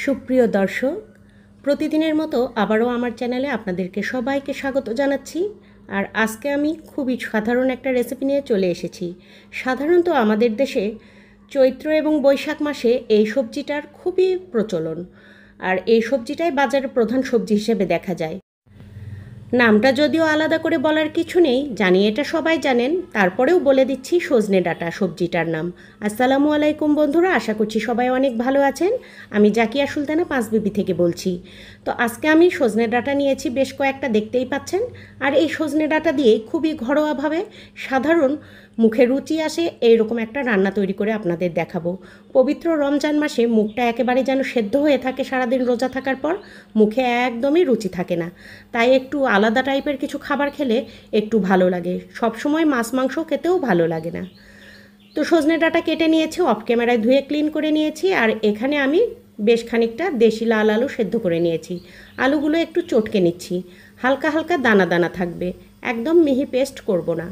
সুপ্রিয় দর্শক, প্রতিদিনের মতো আবারও আমার চ্যানেলে আপনাদেরকে সবাইকে স্বাগত জানাচ্ছি। আর আজকে আমি খুবই সাধারণ একটা রেসিপি নিয়ে চলে এসেছি। সাধারণত আমাদের দেশে চৈত্র এবং বৈশাখ মাসে এই সবজিটার খুবই প্রচলন, আর এই সবজিটাই বাজারে প্রধান সবজি হিসেবে দেখা যায়। নামটা যদিও আলাদা করে বলার কিছু নেই, জানি এটা সবাই জানেন, তারপরেও বলে দিচ্ছি সজনে ডাঁটা সবজিটার নাম। আসসালামু আলাইকুম বন্ধুরা, আশা করছি সবাই অনেক ভালো আছেন। আমি জাকিয়া সুলতানা পাঁচবিবি থেকে বলছি। তো আজকে আমি সজনে ডাঁটা নিয়েছি বেশ কয়েকটা, দেখতেই পাচ্ছেন। আর এই সজনে ডাঁটা দিয়ে খুবই ঘরোয়াভাবে সাধারণ মুখে রুচি আসে এইরকম একটা রান্না তৈরি করে আপনাদের দেখাবো। পবিত্র রমজান মাসে মুখটা একেবারে যেন সেদ্ধ হয়ে থাকে সারাদিন রোজা থাকার পর, মুখে একদমই রুচি থাকে না। তাই একটু আলাদা টাইপের কিছু খাবার খেলে একটু ভালো লাগে, সবসময় মাছ মাংস খেতেও ভালো লাগে না। তো সজনে ডাঁটা কেটে নিয়েছি, অফ ক্যামেরায় ধুয়ে ক্লিন করে নিয়েছি। আর এখানে আমি বেশ খানিকটা দেশি লাল আলু সেদ্ধ করে নিয়েছি। আলুগুলো একটু চটকে নিচ্ছি, হালকা হালকা দানা দানা থাকবে, একদম মিহি পেস্ট করব না।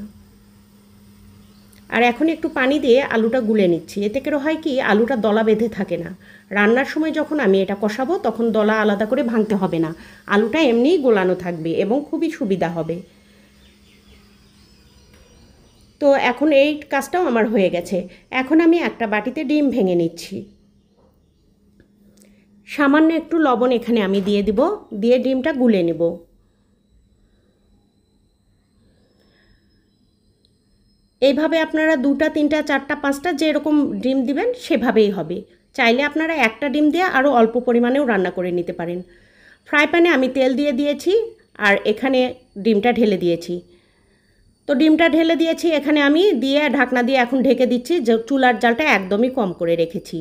আর এখন একটু পানি দিয়ে আলুটা গুলে নিচ্ছি, এতে করে হয় কি আলুটা দলা বেঁধে থাকে না। রান্নার সময় যখন আমি এটা কষাবো তখন দলা আলাদা করে ভাঙতে হবে না, আলুটা এমনিই গোলানো থাকবে এবং খুবই সুবিধা হবে। তো এখন এই কাজটাও আমার হয়ে গেছে। এখন আমি একটা বাটিতে ডিম ভেঙে নিচ্ছি। সামান্য একটু লবণ এখানে আমি দিয়ে দিব, দিয়ে ডিমটা গুলে নেব। এইভাবে আপনারা দুটা তিনটা চারটা পাঁচটা যেরকম ডিম দিবেন সেভাবেই হবে। চাইলে আপনারা একটা ডিম দিয়ে আরও অল্প পরিমাণেও রান্না করে নিতে পারেন। ফ্রাই প্যানে আমি তেল দিয়ে দিয়েছি, আর এখানে ডিমটা ঢেলে দিয়েছি। তো ডিমটা ঢেলে দিয়েছি এখানে আমি, দিয়ে ঢাকনা দিয়ে এখন ঢেকে দিচ্ছি, যে চুলার জালটা একদমই কম করে রেখেছি।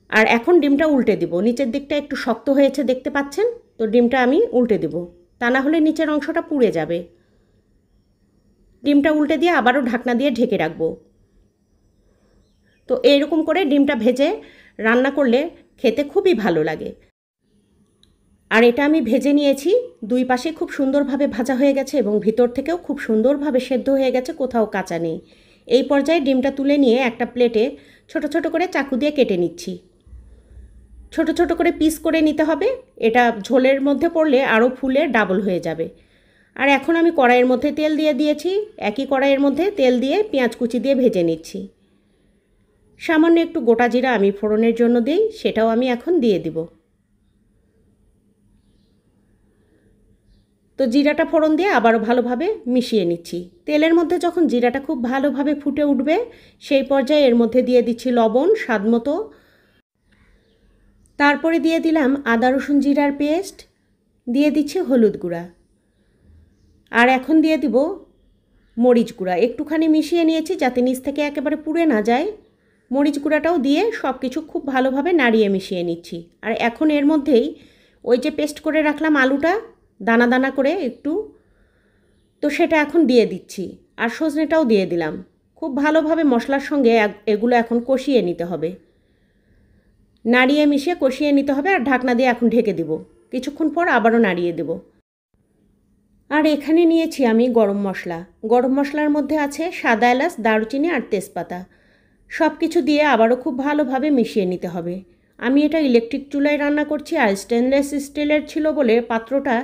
আর এখন ডিমটা উল্টে দিব, নিচের দিকটা একটু শক্ত হয়েছে দেখতে পাচ্ছেন, তো ডিমটা আমি উল্টে দেব, তা না হলে নিচের অংশটা পুড়ে যাবে। ডিমটা উল্টে দিয়ে আবারও ঢাকনা দিয়ে ঢেকে রাখবো। তো এইরকম করে ডিমটা ভেজে রান্না করলে খেতে খুবই ভালো লাগে। আর এটা আমি ভেজে নিয়েছি, দুই পাশে খুব সুন্দরভাবে ভাজা হয়ে গেছে এবং ভিতর থেকেও খুব সুন্দরভাবে সেদ্ধ হয়ে গেছে, কোথাও কাঁচা নেই। এই পর্যায়ে ডিমটা তুলে নিয়ে একটা প্লেটে ছোট ছোট করে চাকু দিয়ে কেটে নিচ্ছি। ছোট ছোট করে পিস করে নিতে হবে, এটা ঝোলের মধ্যে পড়লে আরও ফুলে ডাবল হয়ে যাবে। আর এখন আমি কড়াইয়ের মধ্যে তেল দিয়ে দিয়েছি, একই কড়াইয়ের মধ্যে তেল দিয়ে পেঁয়াজ কুচি দিয়ে ভেজে নিচ্ছি। সামান্য একটু গোটা জিরা আমি ফোড়নের জন্য দিই, সেটাও আমি এখন দিয়ে দিব। তো জিরাটা ফোড়ন দিয়ে আবারও ভালোভাবে মিশিয়ে নিচ্ছি। তেলের মধ্যে যখন জিরাটা খুব ভালোভাবে ফুটে উঠবে সেই পর্যায়ে এর মধ্যে দিয়ে দিচ্ছি লবণ স্বাদ মতো, তারপরে দিয়ে দিলাম আদা রসুন জিরার পেস্ট, দিয়ে দিচ্ছি হলুদ গুঁড়া, আর এখন দিয়ে দিব মরিচ গুঁড়া। একটুখানি মিশিয়ে নিয়েছি যাতে নিচ থেকে একেবারে পুড়ে না যায়। মরিচ গুঁড়াটাও দিয়ে সব কিছু খুব ভালোভাবে নাড়িয়ে মিশিয়ে নিচ্ছি। আর এখন এর মধ্যেই ওই যে পেস্ট করে রাখলাম আলুটা দানা দানা করে একটু, তো সেটা এখন দিয়ে দিচ্ছি। আর সজনেটাও দিয়ে দিলাম। খুব ভালোভাবে মশলার সঙ্গে এগুলো এখন কষিয়ে নিতে হবে, নাড়িয়ে মিশিয়ে কষিয়ে নিতে হবে। আর ঢাকনা দিয়ে এখন ঢেকে দিব, কিছুক্ষণ পর আবারও নাড়িয়ে দেব। আর এখানে নিয়েছি আমি গরম মশলা। গরম মশলার মধ্যে আছে সাদা এলাচ, দারুচিনি আর তেজপাতা। সব কিছু দিয়ে আবারও খুব ভালোভাবে মিশিয়ে নিতে হবে। আমি এটা ইলেকট্রিক চুলায় রান্না করছি, আর স্টেনলেস স্টিলের ছিল বলে পাত্রটা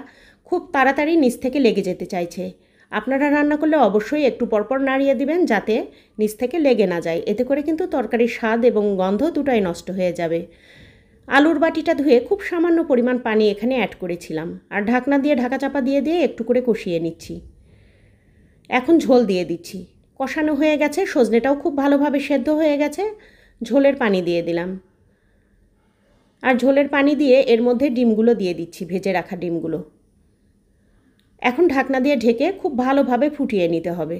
খুব তাড়াতাড়ি নিচ থেকে লেগে যেতে চাইছে। আপনারা রান্না করলে অবশ্যই একটু পরপর নাড়িয়ে দিবেন যাতে নিচ থেকে লেগে না যায়, এতে করে কিন্তু তরকারির স্বাদ এবং গন্ধ দুটাই নষ্ট হয়ে যাবে। আলুর বাটিটা ধুয়ে খুব সামান্য পরিমাণ পানি এখানে অ্যাড করেছিলাম, আর ঢাকনা দিয়ে ঢাকা চাপা দিয়ে দিয়ে একটু করে কষিয়ে নিচ্ছি। এখন ঝোল দিয়ে দিচ্ছি। কষানো হয়ে গেছে, সজনেটাও খুব ভালোভাবে সেদ্ধ হয়ে গেছে। ঝোলের পানি দিয়ে দিলাম, আর ঝোলের পানি দিয়ে এর মধ্যে ডিমগুলো দিয়ে দিচ্ছি, ভেজে রাখা ডিমগুলো। এখন ঢাকনা দিয়ে ঢেকে খুব ভালোভাবে ফুটিয়ে নিতে হবে।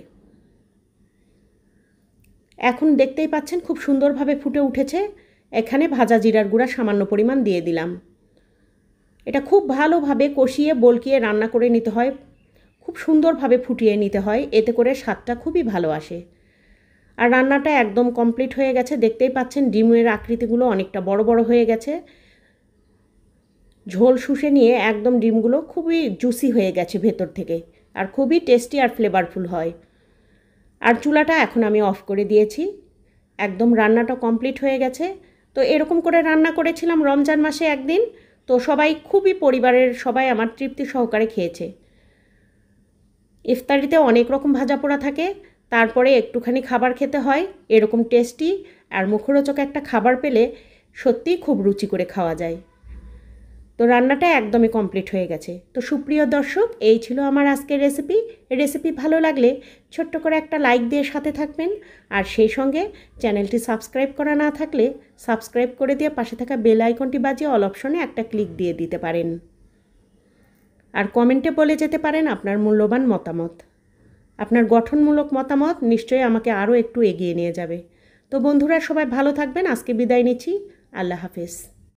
এখন দেখতেই পাচ্ছেন খুব সুন্দরভাবে ফুটে উঠেছে। এখানে ভাজা জিরার গুঁড়া সামান্য পরিমাণ দিয়ে দিলাম। এটা খুব ভালোভাবে কষিয়ে বলকিয়ে রান্না করে নিতে হয়, খুব সুন্দরভাবে ফুটিয়ে নিতে হয়, এতে করে স্বাদটা খুবই ভালো আসে। আর রান্নাটা একদম কমপ্লিট হয়ে গেছে, দেখতেই পাচ্ছেন ডিমের আকৃতিগুলো অনেকটা বড় বড় হয়ে গেছে। ঝোল শুষে নিয়ে একদম ডিমগুলো খুবই জুসি হয়ে গেছে ভেতর থেকে, আর খুবই টেস্টি আর ফ্লেভারফুল হয়। আর চুলাটা এখন আমি অফ করে দিয়েছি, একদম রান্নাটা কমপ্লিট হয়ে গেছে। তো এরকম করে রান্না করেছিলাম রমজান মাসে একদিন। তো সবাই খুবই পরিবারের সবাই আমার তৃপ্তি সহকারে খেয়েছে। ইফতারিতে অনেক রকম ভাজা পোড়া থাকে, তারপরে একটুখানি খাবার খেতে হয়। এরকম টেস্টি আর মুখরোচক একটা খাবার পেলে সত্যিই খুব রুচি করে খাওয়া যায়। তো রান্নাটা একদমই কমপ্লিট হয়ে গেছে। তো সুপ্রিয় দর্শক, এই ছিল আমার আজকের রেসিপি ভালো লাগলে ছোট্ট করে একটা লাইক দিয়ে সাথে থাকবেন, আর সেই সঙ্গে চ্যানেলটি সাবস্ক্রাইব করা না থাকলে সাবস্ক্রাইব করে দিয়ে পাশে থাকা বেল আইকনটি বাজিয়ে অল অপশনে একটা ক্লিক দিয়ে দিতে পারেন। আর কমেন্টে বলে যেতে পারেন আপনার মূল্যবান মতামত। আপনার গঠনমূলক মতামত নিশ্চয়ই আমাকে আরও একটু এগিয়ে নিয়ে যাবে। তো বন্ধুরা, সবাই ভালো থাকবেন। আজকে বিদায় নিচ্ছি। আল্লাহ হাফেজ।